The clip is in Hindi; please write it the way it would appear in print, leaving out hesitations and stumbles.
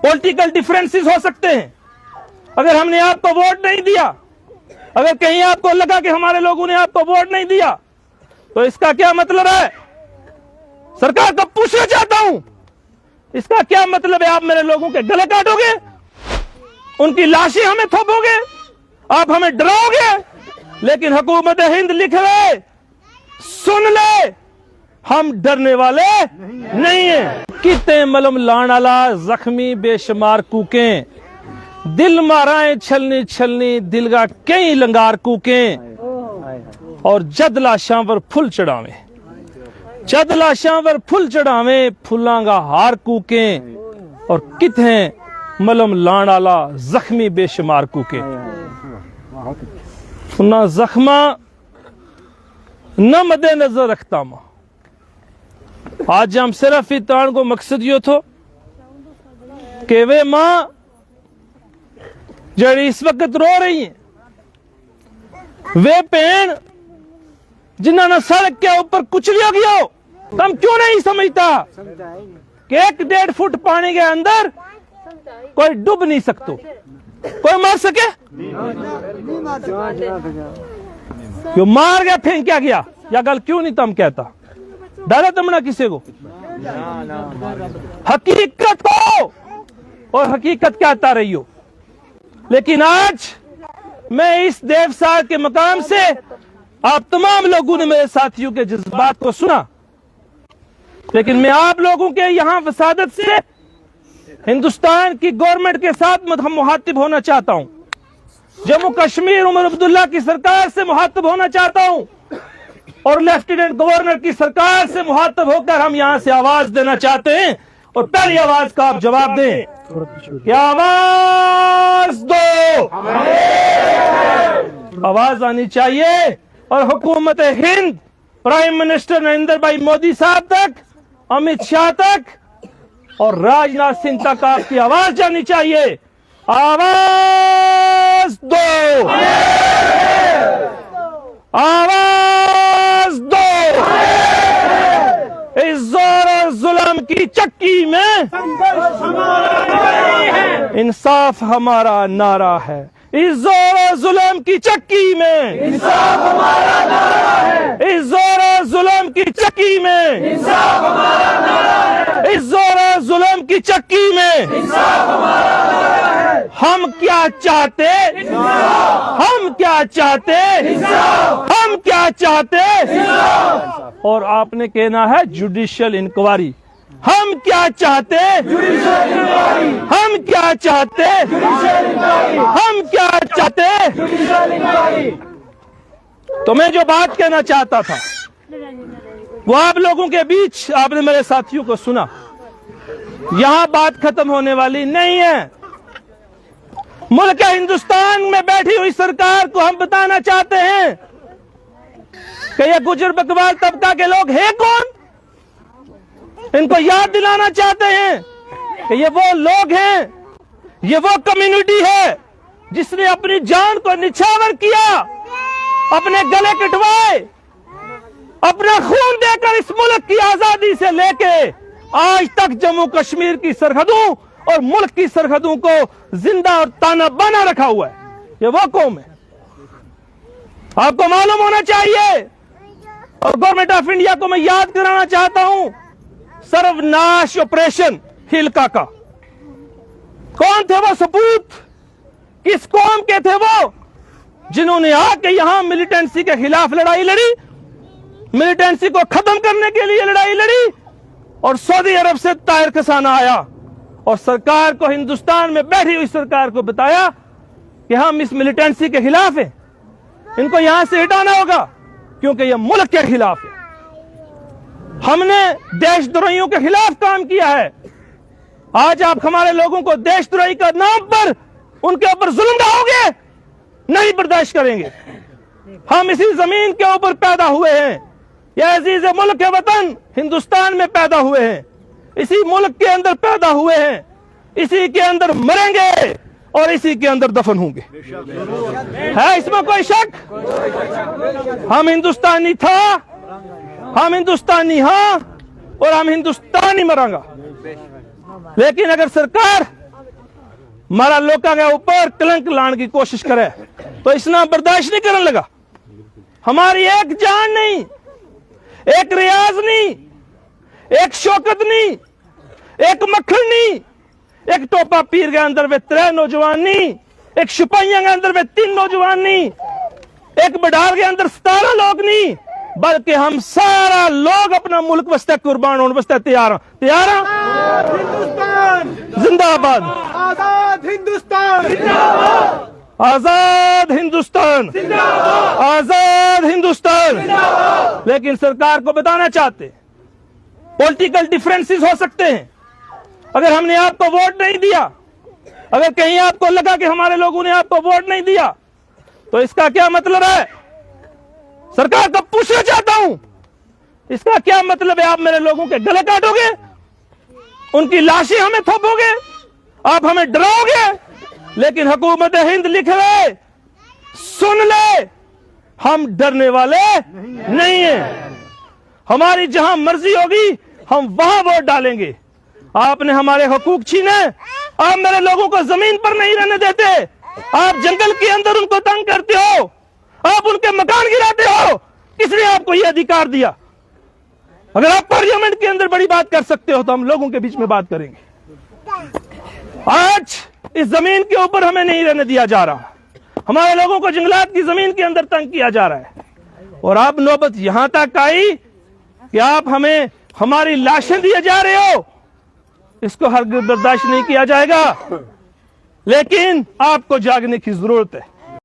पॉलिटिकल डिफरेंसेस हो सकते हैं। अगर हमने आपको वोट नहीं दिया, अगर कहीं आपको लगा कि हमारे लोगों ने आपको वोट नहीं दिया, तो इसका क्या मतलब है? सरकार को पूछना चाहता हूं, इसका क्या मतलब है? आप मेरे लोगों के गले काटोगे, उनकी लाशें हमें थोपोगे, आप हमें डराओगे? लेकिन हुकूमत हिंद लिख ले, सुन ले, हम डरने वाले नहीं है। कितने मलम लाण आला जख्मी बेशुमार कूके, दिल माराए छलनी छलनी दिल का कई लंगार कूके, और जद लाशां पर फुल चढ़ावे, जद लाशां पर फुल चढ़ावे, फुल्लां का हार कूके, और कितने मलम लाण आला जख्मी बेशुमार कूके। ना जख्मा न मद्दे नजर रखता मां। आज हम सिर्फ इतान को मकसद यो थो कि वे मां जड़ी इस वक्त रो रही है, वे पेन जिन्होंने सड़क के ऊपर कुचलिया गया हो, तुम क्यों नहीं समझता कि 1-1.5 फुट पानी के अंदर कोई डूब नहीं सकता, कोई मार सके? क्यों मार गया, फेंक क्या गया, या गल क्यों नहीं तुम कहता? डरा तुमने किसी को? हकीकत को और हकीकत कहता रही हो। लेकिन आज मैं इस देवसार के मकाम से आप तमाम लोगों ने मेरे साथियों के जज्बात को सुना, लेकिन मैं आप लोगों के यहां वसादत से हिंदुस्तान की गवर्नमेंट के साथ हम मुहातिब होना चाहता हूं। जम्मू कश्मीर उमर अब्दुल्ला की सरकार से मुहातिब होना चाहता हूं, और लेफ्टिनेंट गवर्नर की सरकार से मुहातिब होकर हम यहां से आवाज देना चाहते हैं। और पहली आवाज का आप जवाब दें, क्या आवाज दो, आवाज आनी चाहिए। और हुकूमत हिंद, प्राइम मिनिस्टर नरेंद्र भाई मोदी साहब तक, अमित शाह तक और राजनाथ सिंह तक आपकी आवाज जानी चाहिए। आवाज दो, आवाज दो। इस जोर और जुल्म की चक्की में इंसाफ हमारा नारा है। इस जोर और जुल्म की चक्की में इंसाफ हमारा नारा है। इस जोर और जुल्म की चक्की में इंसाफ हमारा नारा है। इस जोर और जुल्म की चक्की में इंसाफ हमारा नारा है। हम क्या चाहते, हम क्या चाहते, हम क्या चाहते, और आपने कहना है जुडिशियल इंक्वायरी। हम क्या चाहते, हम क्या चाहते, हम क्या चाहते। तो मैं जो बात कहना चाहता था वो आप लोगों के बीच, आपने मेरे साथियों को सुना, यहां बात खत्म होने वाली नहीं है। मुल्क हिंदुस्तान में बैठी हुई सरकार को हम बताना चाहते हैं कि ये गुजर बकवाल तबका के लोग हैं कौन। इनको याद दिलाना चाहते हैं कि ये वो लोग हैं, ये वो कम्युनिटी है जिसने अपनी जान को निछावर किया, अपने गले कटवाए, अपना खून देकर इस मुल्क की आजादी से लेके आज तक जम्मू कश्मीर की सरहदों और मुल्क की सरहदों को जिंदा और ताना बाना रखा हुआ है। ये वो कौम है, आपको मालूम होना चाहिए। और गवर्नमेंट ऑफ इंडिया को मैं याद कराना चाहता हूं सर्वनाश ऑपरेशन हिलका का। कौन थे वो सपूत, किस कौम के थे वो जिन्होंने आके यहां मिलिटेंसी के खिलाफ लड़ाई लड़ी, मिलिटेंसी को खत्म करने के लिए लड़ाई लड़ी, और सऊदी अरब से तायर खसाना आया और सरकार को, हिंदुस्तान में बैठी हुई सरकार को बताया कि हम इस मिलिटेंसी के खिलाफ हैं, इनको यहां से हटाना होगा क्योंकि ये मुल्क के खिलाफ है। हमने देशद्रोहियों के खिलाफ काम किया है। आज आप हमारे लोगों को देशद्रोही का नाम पर उनके ऊपर जुल्म ढाओगे, नहीं बर्दाश्त करेंगे। हम इसी जमीन के ऊपर पैदा हुए हैं, ये अजीज मुल्क है वतन हिंदुस्तान में पैदा हुए हैं, इसी मुल्क के अंदर पैदा हुए हैं, इसी के अंदर मरेंगे और इसी के अंदर दफन होंगे। है इसमें कोई शक? हम हिंदुस्तानी था, हम हिंदुस्तानी हाँ, और हम हिंदुस्तानी मरांगा। लेकिन अगर सरकार मारा लोगों के ऊपर कलंक लाने की कोशिश करे तो इसना बर्दाश्त नहीं करने लगा। हमारी एक जान नहीं, एक रियाज नहीं, एक शौकत नहीं, एक मक्खन नहीं, एक टोपा पीर के अंदर वे 3 नौजवान नहीं, एक सिपाहियों के अंदर वे 3 नौजवान नहीं, एक बडार के अंदर 17 लोग नहीं, बल्कि हम सारा लोग अपना मुल्क वास्ते कुर्बान होने वास्ते तैयार हैं। तैयार हैं? हिंदुस्तान जिंदाबाद, आजाद हिंदुस्तान आजाद हिंदुस्तान, आजाद हिंदुस्तान। लेकिन सरकार को बताना चाहते, पॉलिटिकल डिफरेंसेस हो सकते हैं। अगर हमने आपको वोट नहीं दिया, अगर कहीं आपको लगा कि हमारे लोगों ने आपको वोट नहीं दिया, तो इसका क्या मतलब है? सरकार को पूछना चाहता हूं, इसका क्या मतलब है? आप मेरे लोगों के गले काटोगे, उनकी लाशें हमें थोपोगे, आप हमें डराओगे। लेकिन हुकूमत हिंद लिख ले, सुन ले, हम डरने वाले नहीं हैं। हमारी जहां मर्जी होगी हम वहां वोट डालेंगे। आपने हमारे हकूक छीने, आप मेरे लोगों को जमीन पर नहीं रहने देते, आप जंगल के अंदर उनको तंग करते हो, आप उनके मकान गिराते हो। किसने आपको यह अधिकार दिया? अगर आप पार्लियामेंट के अंदर बड़ी बात कर सकते हो तो हम लोगों के बीच में बात करेंगे। आज इस जमीन के ऊपर हमें नहीं रहने दिया जा रहा, हमारे लोगों को जंगलात की जमीन के अंदर तंग किया जा रहा है। और अब नौबत यहां तक आई कि आप हमें हमारी लाशें दिए जा रहे हो। इसको हरगिज़ बर्दाश्त नहीं किया जाएगा। लेकिन आपको जागने की जरूरत है।